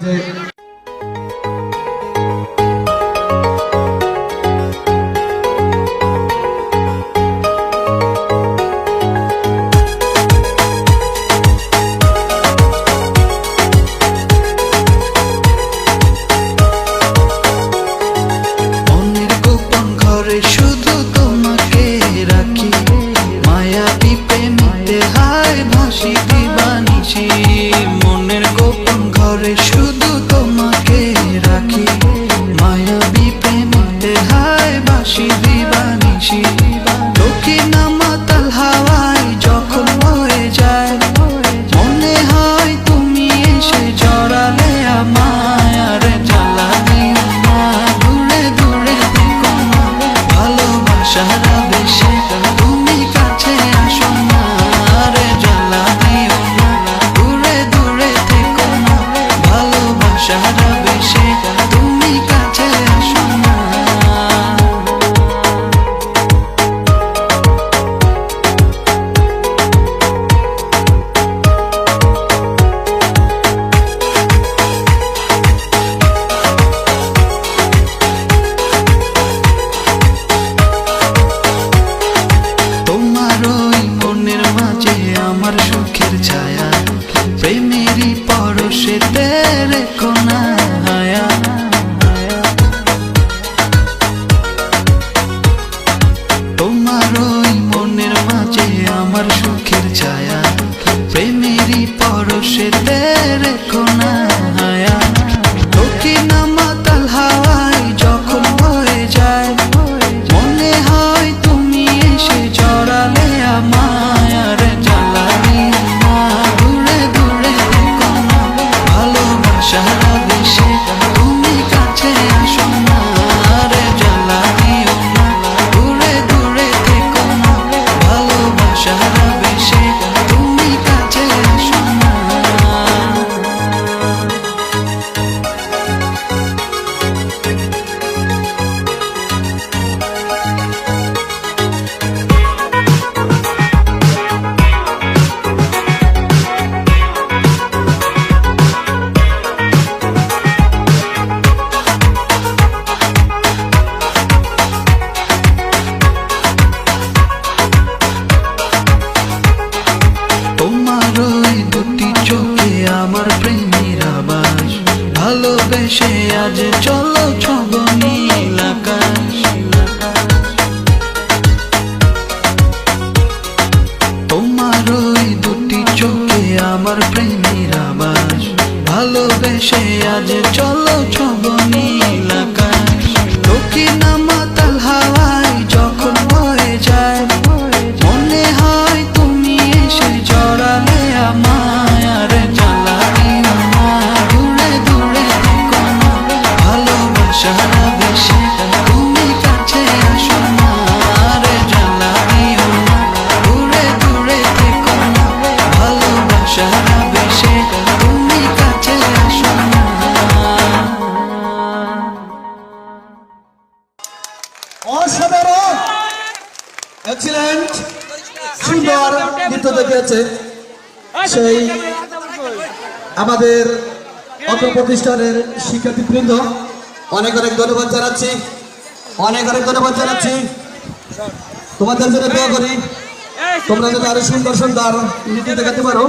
শুধু তোমাকে রাখি মায়াবী প্রেমে হায় ভাসি দিবানিশি মনের গোপন ঘরে শুধু তোমাকে রাখি মায়াবী প্রেমে হায় ভাসি দিবানিশি দক্ষিণ মাতাল হাওয়ায় যখন হয়ে যায় মনে হয় তুমি এসে জড়ালে আমায় আর জ্বালা দিও না দূরে দূরে থেকো না ভালোবাসার বেশে তুমি কাছে আসো না রে জ্বালা দিও না দূরে দূরে থেকো না ভালোবাসার বেশে তুমি কাছে আসো না আমার সুখের ছায়া প্রেমেরই পরশে তেরে কোনা হায়া তোমার ওই মনের মাঝে আমার সুখের ছায়া প্রেমেরই পরশে তেরে কোনা হায়া দক্ষিণ মাতাল হাওয়ায় যখন হয়ে যায় মনে হয় তুমি এসে জড়ালে আমায় আর জ্বালা দিও না দূরে দূরে থেকো না ভালোবাসার বেশে তুমি কাছে আসো না রে জ্বালা দিও না দূরে দূরে থেকো না ভালোবাসার বেশে তুমি কাছে আসো না আমার প্রেমের আবাস ভালোবেসে আজ চলো ছব নীল আকাশ তোমার ওই দুটি চোখে আমার প্রেমের আবাস ভালোবেসে আজ চলো ছব নীল আকাশ দক্ষিণ মাতাল হাওয়ায় যখন হয়ে যায় মনে হয় তুমি এসে জড়ালে আমায় আর জ্বালা দিও না দূরে দূরে থেকো না ভালোবাসার বেশে তুমি কাছে আসো না রে জ্বালা দিও না দূরে দূরে থেকো না ভালোবাসার বেশে তুমি কাছে আসো না অসাধারণ এক্সিলেন্ট সুন্দর নৃত্য দেখিয়েছে সেই আমাদের অত্র প্রতিষ্ঠানের শিক্ষার্থীবৃন্দ অনেক অনেক ধন্যবাদ জানাচ্ছি তোমাদের জন্য দোয়া করি তোমরা যাতে আরো সুন্দর সুন্দর নৃত্য দেখাতে পারো।